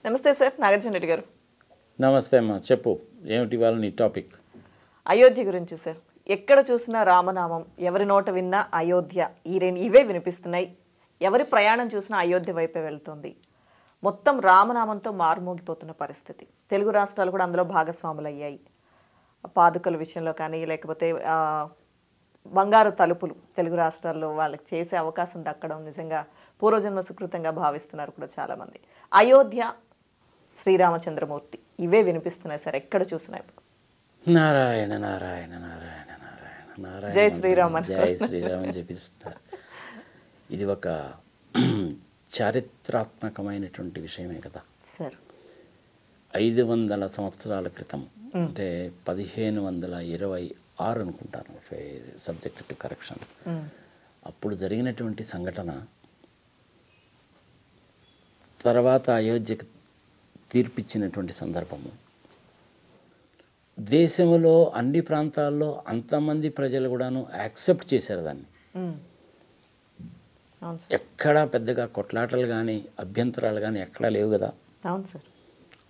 నమస్తే సార్, నాగార్జున రెడ్డి గారు. నమస్తే అమ్మా, చెప్పు ఏమిటి వాళ్ళ నీ టాపిక్? అయోధ్య గురించి సార్. ఎక్కడ చూసినా రామనామం, ఎవరి నోట విన్నా అయోధ్య, ఇవే వినిపిస్తున్నాయి. ఎవరి ప్రయాణం చూసినా అయోధ్య వైపే వెళ్తుంది. మొత్తం రామనామంతో మారుమోగిపోతున్న పరిస్థితి. తెలుగు రాష్ట్రాలు కూడా అందులో భాగస్వాములు అయ్యాయి. పాదుకల విషయంలో కానీ, లేకపోతే బంగారు తలుపులు తెలుగు రాష్ట్రాల్లో వాళ్ళకి చేసే అవకాశం దక్కడం నిజంగా పూర్వజన్మ సుకృతంగా భావిస్తున్నారు కూడా చాలామంది. అయోధ్య, శ్రీరామచంద్రమూర్తి, ఇవే వినిపిస్తున్నాయి సార్ ఎక్కడ చూసినా. నారాయణ నారాయణ నారాయణ నారాయణ నారాయణ, జై శ్రీరామ్, జై శ్రీరామ్ అని చెప్పిస్తారు. ఇది ఒక చారిత్రాత్మకమైనటువంటి విషయమే కదా సార్. 500 సంవత్సరాల క్రితం, అంటే 1526 అనుకుంటాను, సబ్జెక్ట్ టు కరెక్షన్, అప్పుడు జరిగినటువంటి సంఘటన తర్వాత అయోధ్యకు తీర్పిచ్చినటువంటి సందర్భము. దేశంలో అన్ని ప్రాంతాల్లో అంతమంది ప్రజలు కూడాను యాక్సెప్ట్ చేశారు దాన్ని. ఎక్కడా పెద్దగా కొట్లాటలు కానీ అభ్యంతరాలు కానీ ఎక్కడా లేవు కదా. అవును సార్.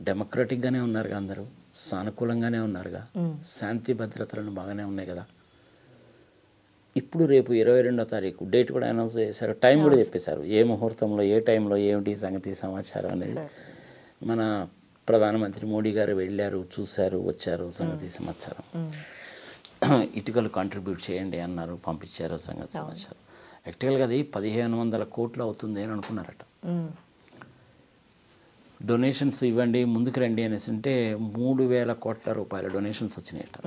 డెమోక్రటిక్గానే ఉన్నారుగా, అందరూ సానుకూలంగానే ఉన్నారుగా, శాంతి భద్రతలను బాగానే ఉన్నాయి కదా. ఇప్పుడు రేపు 22వ తారీఖు డేట్ కూడా అనౌన్స్ చేశారు, టైం కూడా చెప్పేశారు, ఏ ముహూర్తంలో ఏ టైంలో ఏమిటి సంగతి సమాచారం అనేది. మన ప్రధానమంత్రి మోడీ గారు వెళ్ళారు, చూశారు, వచ్చారు, సంగతి సమాచారం. ఇటుకలు కాంట్రిబ్యూట్ చేయండి అన్నారు, పంపించారు, సంగతి సమాచారం. యాక్చువల్గా అది 1500 కోట్లు అవుతుంది అని అనుకున్నారట. డొనేషన్స్ ఇవ్వండి, ముందుకు రండి అనేసి అంటే 3000 కోట్ల రూపాయల డొనేషన్స్ వచ్చినాయట.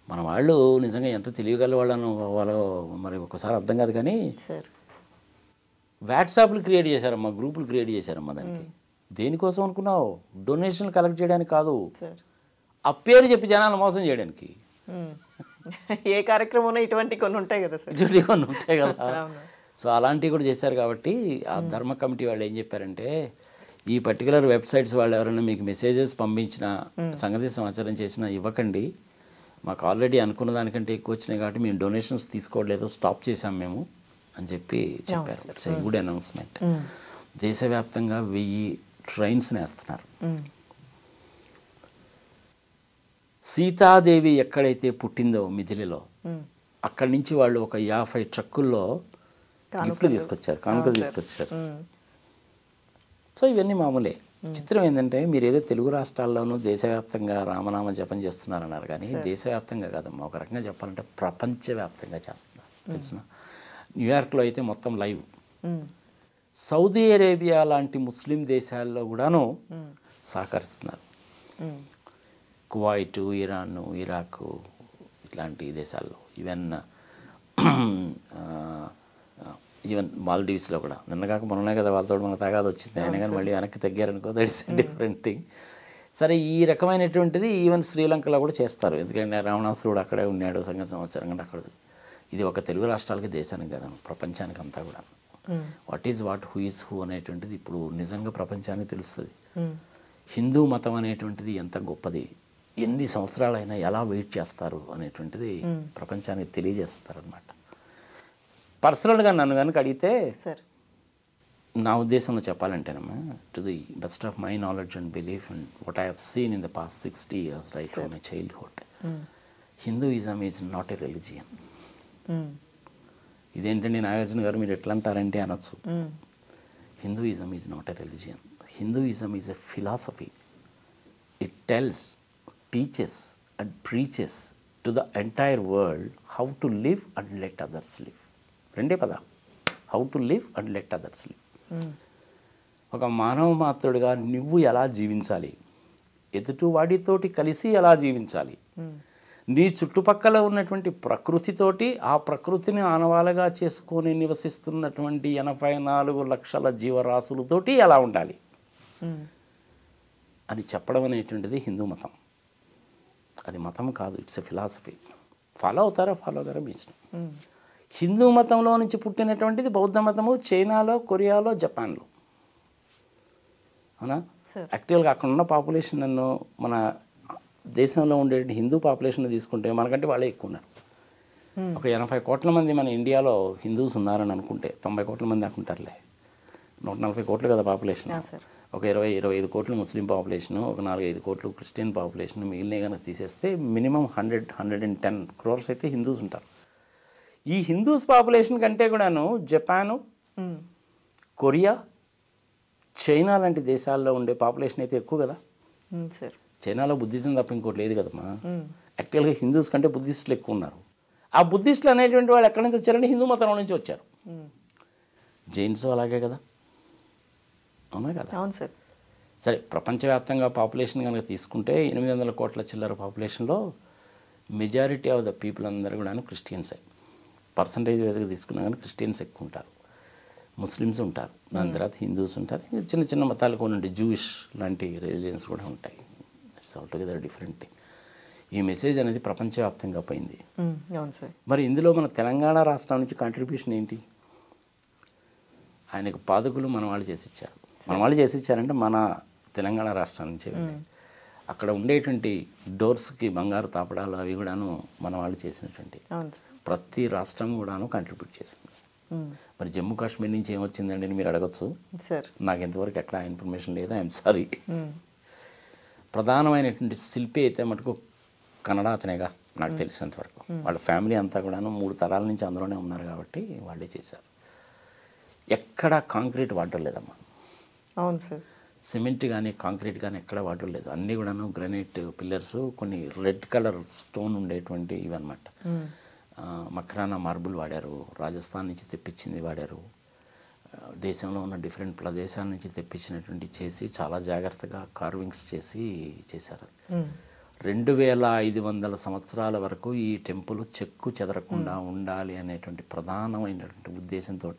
మన వాళ్ళు నిజంగా ఎంత తెలియగల వాళ్ళను వాళ్ళు మరి ఒకసారి అర్థం కాదు కానీ వాట్సాప్లు క్రియేట్ చేశారమ్మా, గ్రూపులు క్రియేట్ చేశారమ్మా. దానికి దేనికోసం అనుకున్నావు? డొనేషన్లు కలెక్ట్ చేయడానికి కాదు, ఆ పేరు చెప్పి జనాలను మోసం చేయడానికి. ఏ కార్యక్రమంలో ఇటువంటి కొన్ని ఉంటాయి కదా సార్, ఇటువంటి కొన్ని ఉంటాయి కదా. సో అలాంటివి కూడా చేశారు. కాబట్టి ఆ ధర్మ కమిటీ వాళ్ళు ఏం చెప్పారంటే, ఈ పర్టికులర్ వెబ్సైట్స్ వాళ్ళు ఎవరైనా మీకు మెసేజెస్ పంపించిన సంగతి సమాచారం చేసినా ఇవ్వకండి, మాకు ఆల్రెడీ అనుకున్న దానికంటే ఎక్కువ వచ్చినాయి కాబట్టి మేము డొనేషన్స్ తీసుకోవట్లేదు, స్టాప్ చేసాం మేము అని చెప్పి చెప్పారు. It's a good announcement. దేశవ్యాప్తంగా 1000 ట్రైన్స్ని వేస్తున్నారు. సీతాదేవి ఎక్కడైతే పుట్టిందో మిథిలిలో, అక్కడి నుంచి వాళ్ళు ఒక 50 ట్రక్కుల్లో గిఫ్ట్లు తీసుకొచ్చారు, కానుకలు తీసుకొచ్చారు. సో ఇవన్నీ మామూలే. చిత్రం ఏంటంటే, మీరు ఏదో తెలుగు రాష్ట్రాల్లోనూ దేశవ్యాప్తంగా రామనామ జపం చేస్తున్నారన్నారు, కానీ దేశవ్యాప్తంగా కాదమ్మా, ఒక రకంగా చెప్పాలంటే ప్రపంచవ్యాప్తంగా చేస్తున్నారు. తెలిసిన న్యూయార్క్లో అయితే మొత్తం లైవ్. సౌదీ అరేబియా లాంటి ముస్లిం దేశాల్లో కూడాను సహకరిస్తున్నారు. కువైట్, ఇరాన్, ఇరాక్ ఇట్లాంటి దేశాల్లో, ఈవెన్ మాల్దీవ్స్లో కూడా. నిన్నగాక మొన్ననే కదా వాళ్ళతో మనకు తగాదు వచ్చింది, అయినా కానీ మళ్ళీ వెనక్కి తగ్గారనుకో, దట్స్ డిఫరెంట్ థింగ్. సరే, ఈ రకమైనటువంటిది ఈవెన్ శ్రీలంకలో కూడా చేస్తారు, ఎందుకంటే రావణాసురుడు అక్కడే ఉన్నాడు, సంగతి సంవత్సరం కంటే అక్కడ. ఇది ఒక తెలుగు రాష్ట్రాలకి, దేశానికి కదా, ప్రపంచానికి అంతా కూడా. What is what, who is who అనేటువంటిది ఇప్పుడు నిజంగా ప్రపంచానికి తెలుస్తుంది. హిందూ మతం అనేటువంటిది ఎంత గొప్పది, ఎన్ని సంవత్సరాలైనా ఎలా వెయిట్ చేస్తారు అనేటువంటిది ప్రపంచానికి తెలియజేస్తారు అనమాట. పర్సనల్గా నన్ను కనుక అడిగితే, నా ఉద్దేశంలో చెప్పాలంటేనమ్మా, to the best of my knowledge and belief and what I have seen in the past 60 years right from my childhood, Hinduism is not a religion. ఇదేంటండి నాగార్జున గారు మీరు ఎట్లా అంటారంటే అనొచ్చు. Hinduism is not a religion. Hinduism is a philosophy. It tells, teaches and preaches to the entire world how to live and let others live. రెండే పదాలు, how to live and let others live. ఒక మానవ మాత్రుడిగా నువ్వు ఎలా జీవించాలి, ఎదుటి వాడితోటి కలిసి ఎలా జీవించాలి, నీ చుట్టుపక్కల ఉన్నటువంటి ప్రకృతితోటి, ఆ ప్రకృతిని ఆనవాలుగా చేసుకొని నివసిస్తున్నటువంటి 84 లక్షల జీవరాశులతోటి ఎలా ఉండాలి అని చెప్పడం అనేటువంటిది హిందూ మతం. అది మతం కాదు, ఇట్స్ ఎ ఫిలాసఫీ. ఫాలో అవుతారా, ఫాలో అవుతారా మీ ఇష్టం. హిందూ మతంలో నుంచి పుట్టినటువంటిది బౌద్ధ మతము చైనాలో, కొరియాలో, జపాన్లో. అవునా? యాక్చువల్గా అక్కడ ఉన్న పాపులేషన్ నన్ను మన దేశంలో ఉండే హిందూ పాపులేషన్ తీసుకుంటే మనకంటే వాళ్ళే ఎక్కువ ఉన్నారు. ఒక 80 కోట్ల మంది మన ఇండియాలో హిందూస్ ఉన్నారని అనుకుంటే 90 కోట్ల మంది అనుకుంటారులే. 140 కోట్లు కదా పాపులేషన్. సార్ ఒక 20-25 కోట్లు ముస్లిం పాపులేషను, ఒక 4-5 కోట్లు క్రిస్టియన్ పాపులేషన్, మిగిలిన కనుక తీసేస్తే మినిమం 100-110 క్రోర్స్ అయితే హిందూస్ ఉంటారు. ఈ హిందూస్ పాపులేషన్ కంటే కూడాను జపాను, కొరియా, చైనా లాంటి దేశాల్లో ఉండే పాపులేషన్ అయితే ఎక్కువ కదా. సార్ చైనాలో బుద్ధిజం తప్ప ఇంకోటి లేదు కదమ్మా. యాక్చువల్గా హిందూస్ కంటే బుద్ధిస్టులు ఎక్కువ ఉన్నారు. ఆ బుద్ధిస్టులు అనేటువంటి వాళ్ళు ఎక్కడి నుంచి వచ్చారంటే హిందూ మతంలో నుంచి వచ్చారు. జైన్స్ అలాగే కదా, అవునా కదా. అవును సార్. సరే, ప్రపంచవ్యాప్తంగా పాపులేషన్ కనుక తీసుకుంటే 800 కోట్ల చిల్లర పాపులేషన్లో మెజారిటీ ఆఫ్ ద పీపుల్ అందరూ కూడా క్రిస్టియన్సే. పర్సంటేజ్ వైజ్గా తీసుకున్నా కానీ క్రిస్టియన్స్ ఎక్కువ ఉంటారు, ముస్లిమ్స్ ఉంటారు, దాని తర్వాత హిందూస్ ఉంటారు, చిన్న చిన్న మతాలు కొన్ని ఉంటాయి, జూయిష్ లాంటి రిలీజియన్స్ కూడా ఉంటాయి. It's all together different thing. ఈ మెసేజ్ అనేది ప్రపంచవ్యాప్తంగా పోయింది. అవును సార్. మరి ఇందులో మన తెలంగాణ రాష్ట్రం నుంచి కాంట్రిబ్యూషన్ ఏంటి? ఆయనకు పాదకులు మన వాళ్ళు చేసి ఇచ్చారు. మన వాళ్ళు చేసి ఇచ్చారంటే మన తెలంగాణ రాష్ట్రం నుంచే అక్కడ ఉండేటువంటి డోర్స్కి బంగారు తాపడాలు అవి కూడాను మన వాళ్ళు చేసినటువంటి. ప్రతి రాష్ట్రం కూడాను కాంట్రిబ్యూట్ చేసింది. మరి జమ్మూ కాశ్మీర్ నుంచి ఏమొచ్చిందండి అని మీరు అడగచ్చు. నాకు ఎంతవరకు ఎక్కడ ఇన్ఫర్మేషన్ లేదు, ఐఎమ్ సారీ. ప్రధానమైనటువంటి శిల్పి అయితే మటుకు కన్నడ అతనేగా నాకు తెలిసినంతవరకు. వాళ్ళ ఫ్యామిలీ అంతా కూడాను 3 తరాల నుంచి అందులోనే ఉన్నారు కాబట్టి వాళ్ళే చేశారు. ఎక్కడ కాంక్రీట్ వాటర్ లేదమ్మా. అవును సార్. సిమెంట్ కానీ కాంక్రీట్ కానీ ఎక్కడ వాటర్ లేదు. అన్నీ కూడాను గ్రానైట్ పిల్లర్స్, కొన్ని రెడ్ కలర్ స్టోన్ ఉండేటువంటి ఇవన్నమాట. మక్రానా మార్బుల్ వాడారు, రాజస్థాన్ నుంచి తెప్పించింది వాడారు, దేశంలో ఉన్న డిఫరెంట్ ప్రదేశాల నుంచి తెప్పించినటువంటి చేసి చాలా జాగ్రత్తగా కార్వింగ్స్ చేసి చేశారు. 2500 సంవత్సరాల వరకు ఈ టెంపుల్ చెక్కు చెదరకుండా ఉండాలి అనేటువంటి ప్రధానమైనటువంటి ఉద్దేశంతో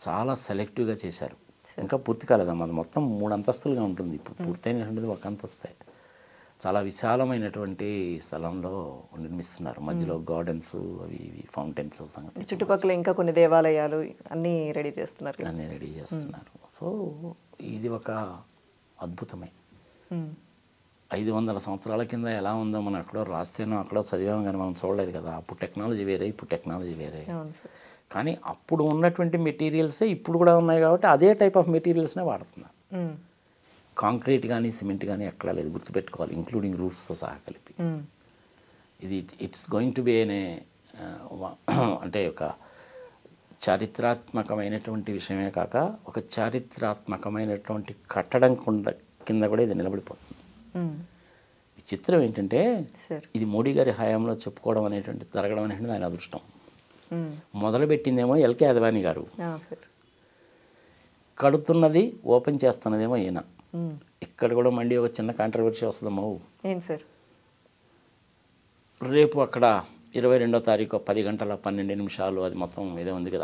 చాలా సెలెక్టివ్గా చేశారు. ఇంకా పూర్తి కాలేదమ్మా, అది మొత్తం 3 అంతస్తులుగా ఉంటుంది. ఇప్పుడు పూర్తయినటువంటిది 1 అంతస్తే. చాలా విశాలమైనటువంటి స్థలంలో నిర్మిస్తున్నారు. మధ్యలో గార్డెన్స్, అవి ఫౌంటైన్స్, సంగతి చుట్టుపక్కల ఇంకా కొన్ని దేవాలయాలు అన్నీ రెడీ చేస్తున్నారు. సో ఇది ఒక అద్భుతమే. 500 సంవత్సరాల కింద ఎలా ఉందో మనం ఎక్కడో రాస్తేనో అక్కడో చదివాము కానీ మనం చూడలేదు కదా. అప్పుడు టెక్నాలజీ వేరే, ఇప్పుడు టెక్నాలజీ వేరే. కానీ అప్పుడు ఉన్నటువంటి మెటీరియల్సే ఇప్పుడు కూడా ఉన్నాయి కాబట్టి అదే టైప్ ఆఫ్ మెటీరియల్స్నే వాడుతున్నారు. కాంక్రీట్ కానీ సిమెంట్ కానీ ఎక్కడా లేదు, గుర్తుపెట్టుకోవాలి, ఇంక్లూడింగ్ రూఫ్స్తో సహా కలిపి. ఇది ఇట్స్ గోయింగ్ టు బి అనే అంటే ఒక చారిత్రాత్మకమైనటువంటి విషయమే కాక ఒక చారిత్రాత్మకమైనటువంటి కట్టడం కింద కూడా ఇది నిలబడిపోతుంది. విచిత్రం ఏంటంటే ఇది మోడీ గారి హయాంలో చెప్పుకోవడం అనేటువంటి జరగడం అనేటువంటి ఆయన అదృష్టం. మొదలుపెట్టిందేమో ఎల్కే అద్వానీ గారు, కడుతున్నది ఓపెన్ చేస్తున్నదేమో ఈయన. ఇక్కడ కూడా మళ్ళీ ఒక చిన్న కాంట్రవర్సీ వస్తుందమ్మో. రేపు అక్కడ 22వ తారీఖు 10 గంటల 12 నిమిషాలు అది మొత్తం ఏదో ఉంది కదా.